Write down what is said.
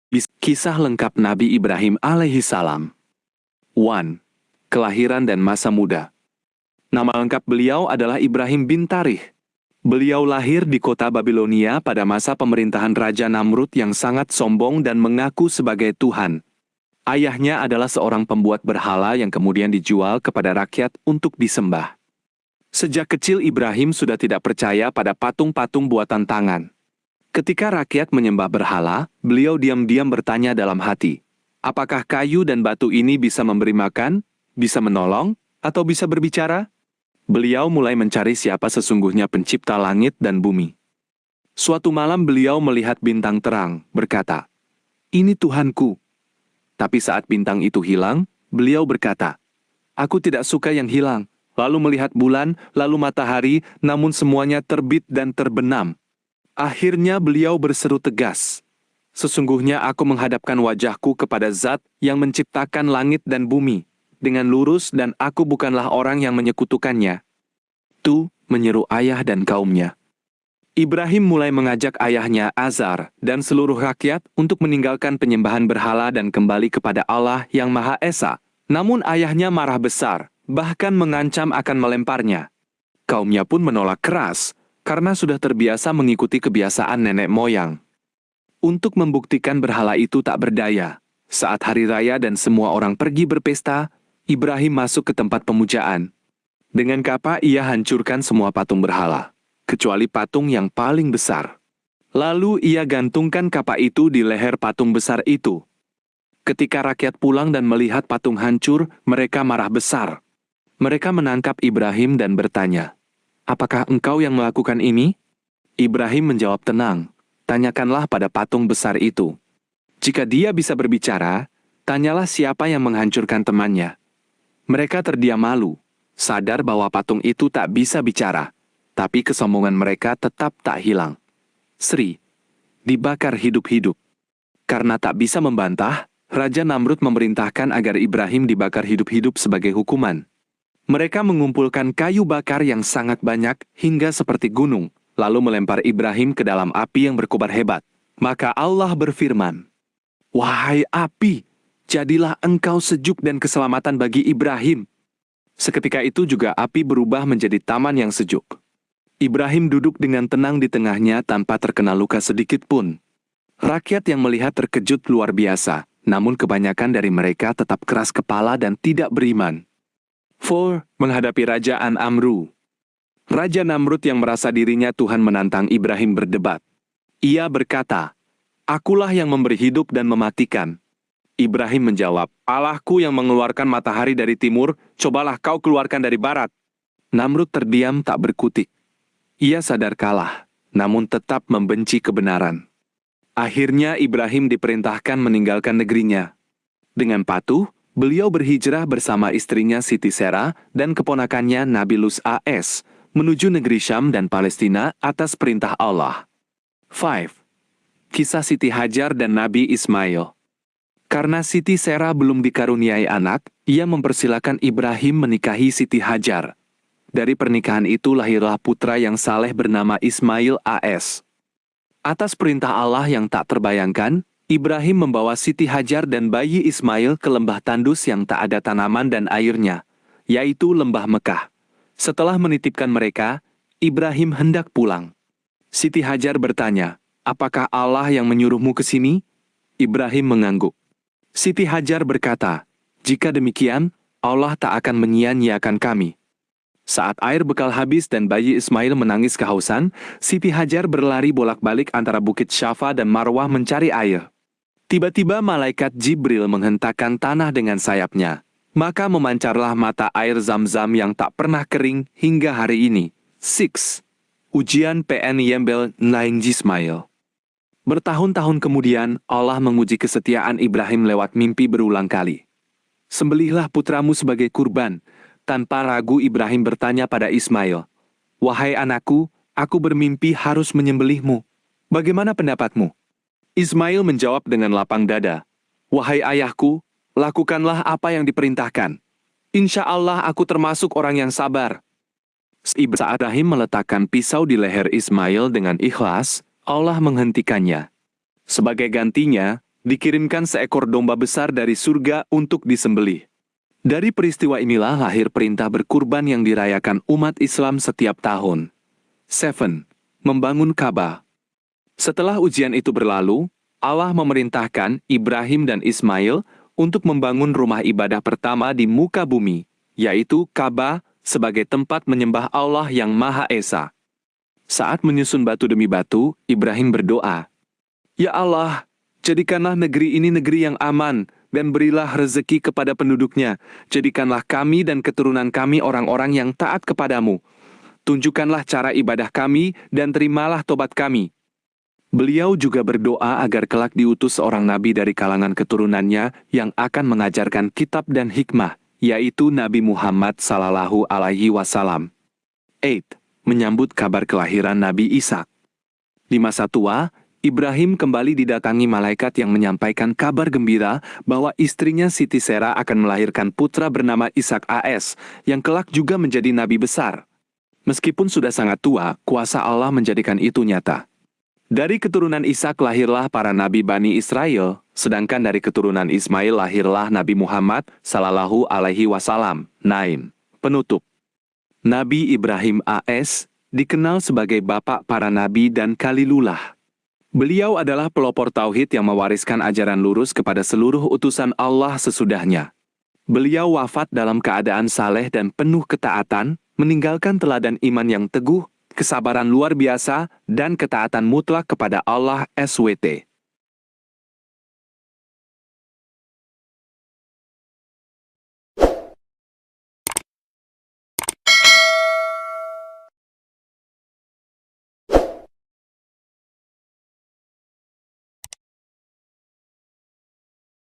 Kisah lengkap Nabi Ibrahim alaihi salam. 1. Kelahiran dan masa muda. Nama lengkap beliau adalah Ibrahim bin Tarikh. Beliau lahir di kota Babilonia pada masa pemerintahan Raja Namrud yang sangat sombong dan mengaku sebagai Tuhan. Ayahnya adalah seorang pembuat berhala yang kemudian dijual kepada rakyat untuk disembah. Sejak kecil Ibrahim sudah tidak percaya pada patung-patung buatan tangan. Ketika rakyat menyembah berhala, beliau diam-diam bertanya dalam hati, apakah kayu dan batu ini bisa memberi makan, bisa menolong, atau bisa berbicara? Beliau mulai mencari siapa sesungguhnya pencipta langit dan bumi. Suatu malam beliau melihat bintang terang, berkata, "Ini Tuhanku." Tapi saat bintang itu hilang, beliau berkata, "Aku tidak suka yang hilang." Lalu melihat bulan, lalu matahari, namun semuanya terbit dan terbenam. Akhirnya beliau berseru tegas, "Sesungguhnya aku menghadapkan wajahku kepada Zat yang menciptakan langit dan bumi, dengan lurus dan aku bukanlah orang yang menyekutukannya." Tu menyeru ayah dan kaumnya. Ibrahim mulai mengajak ayahnya Azar dan seluruh rakyat untuk meninggalkan penyembahan berhala dan kembali kepada Allah yang Maha Esa. Namun ayahnya marah besar, bahkan mengancam akan melemparnya. Kaumnya pun menolak keras, karena sudah terbiasa mengikuti kebiasaan nenek moyang. Untuk membuktikan berhala itu tak berdaya, saat hari raya dan semua orang pergi berpesta, Ibrahim masuk ke tempat pemujaan. Dengan kapa ia hancurkan semua patung berhala, kecuali patung yang paling besar. Lalu ia gantungkan kapa itu di leher patung besar itu. Ketika rakyat pulang dan melihat patung hancur, mereka marah besar. Mereka menangkap Ibrahim dan bertanya, "Apakah engkau yang melakukan ini?" Ibrahim menjawab tenang, "Tanyakanlah pada patung besar itu. Jika dia bisa berbicara, tanyalah siapa yang menghancurkan temannya." Mereka terdiam malu, sadar bahwa patung itu tak bisa bicara, tapi kesombongan mereka tetap tak hilang. Sri, dibakar hidup-hidup. Karena tak bisa membantah, Raja Namrud memerintahkan agar Ibrahim dibakar hidup-hidup sebagai hukuman. Mereka mengumpulkan kayu bakar yang sangat banyak hingga seperti gunung, lalu melempar Ibrahim ke dalam api yang berkobar hebat. Maka Allah berfirman, "Wahai api, jadilah engkau sejuk dan keselamatan bagi Ibrahim." Seketika itu juga api berubah menjadi taman yang sejuk. Ibrahim duduk dengan tenang di tengahnya tanpa terkena luka sedikit pun. Rakyat yang melihat terkejut luar biasa, namun kebanyakan dari mereka tetap keras kepala dan tidak beriman. 4. Menghadapi Raja An-Amru. Raja Namrud yang merasa dirinya Tuhan menantang Ibrahim berdebat. Ia berkata, "Akulah yang memberi hidup dan mematikan." Ibrahim menjawab, "Allahku yang mengeluarkan matahari dari timur, cobalah kau keluarkan dari barat." Namrud terdiam tak berkutik. Ia sadar kalah, namun tetap membenci kebenaran. Akhirnya Ibrahim diperintahkan meninggalkan negerinya. Dengan patuh, beliau berhijrah bersama istrinya Siti Sera dan keponakannya Nabi Lut AS menuju negeri Syam dan Palestina atas perintah Allah. 5. Kisah Siti Hajar dan Nabi Ismail. Karena Siti Sera belum dikaruniai anak, ia mempersilakan Ibrahim menikahi Siti Hajar. Dari pernikahan itu lahirlah putra yang saleh bernama Ismail AS. Atas perintah Allah yang tak terbayangkan, Ibrahim membawa Siti Hajar dan bayi Ismail ke lembah tandus yang tak ada tanaman dan airnya, yaitu lembah Mekah. Setelah menitipkan mereka, Ibrahim hendak pulang. Siti Hajar bertanya, "Apakah Allah yang menyuruhmu ke sini?" Ibrahim mengangguk. Siti Hajar berkata, "Jika demikian, Allah tak akan menyia-nyiakan kami." Saat air bekal habis dan bayi Ismail menangis kehausan, Siti Hajar berlari bolak-balik antara Bukit Syafa dan Marwah mencari air. Tiba-tiba malaikat Jibril menghentakkan tanah dengan sayapnya. Maka memancarlah mata air Zam-Zam yang tak pernah kering hingga hari ini. 6. Ujian PN Yembel Naing Ismail. Bertahun-tahun kemudian, Allah menguji kesetiaan Ibrahim lewat mimpi berulang kali. "Sembelihlah putramu sebagai kurban." Tanpa ragu Ibrahim bertanya pada Ismail, "Wahai anakku, aku bermimpi harus menyembelihmu. Bagaimana pendapatmu?" Ismail menjawab dengan lapang dada, "Wahai ayahku, lakukanlah apa yang diperintahkan. Insya Allah aku termasuk orang yang sabar." Saat Ibrahim meletakkan pisau di leher Ismail dengan ikhlas, Allah menghentikannya. Sebagai gantinya, dikirimkan seekor domba besar dari surga untuk disembelih. Dari peristiwa inilah lahir perintah berkurban yang dirayakan umat Islam setiap tahun. 7. Membangun Ka'bah. Setelah ujian itu berlalu, Allah memerintahkan Ibrahim dan Ismail untuk membangun rumah ibadah pertama di muka bumi, yaitu Ka'bah sebagai tempat menyembah Allah yang Maha Esa. Saat menyusun batu demi batu, Ibrahim berdoa, "Ya Allah, jadikanlah negeri ini negeri yang aman, dan berilah rezeki kepada penduduknya. Jadikanlah kami dan keturunan kami orang-orang yang taat kepadamu. Tunjukkanlah cara ibadah kami, dan terimalah tobat kami." Beliau juga berdoa agar kelak diutus seorang nabi dari kalangan keturunannya yang akan mengajarkan kitab dan hikmah, yaitu Nabi Muhammad Sallallahu Alaihi Wasallam. 8. Menyambut kabar kelahiran Nabi Ishak. Di masa tua, Ibrahim kembali didatangi malaikat yang menyampaikan kabar gembira bahwa istrinya Siti Sera akan melahirkan putra bernama Ishak AS, yang kelak juga menjadi nabi besar. Meskipun sudah sangat tua, kuasa Allah menjadikan itu nyata. Dari keturunan Ishak lahirlah para nabi Bani Israel, sedangkan dari keturunan Ismail lahirlah Nabi Muhammad Sallallahu Alaihi Wasallam. 9. Penutup. Nabi Ibrahim AS dikenal sebagai bapak para nabi dan Khalilullah. Beliau adalah pelopor tauhid yang mewariskan ajaran lurus kepada seluruh utusan Allah sesudahnya. Beliau wafat dalam keadaan saleh dan penuh ketaatan, meninggalkan teladan iman yang teguh, kesabaran luar biasa, dan ketaatan mutlak kepada Allah SWT.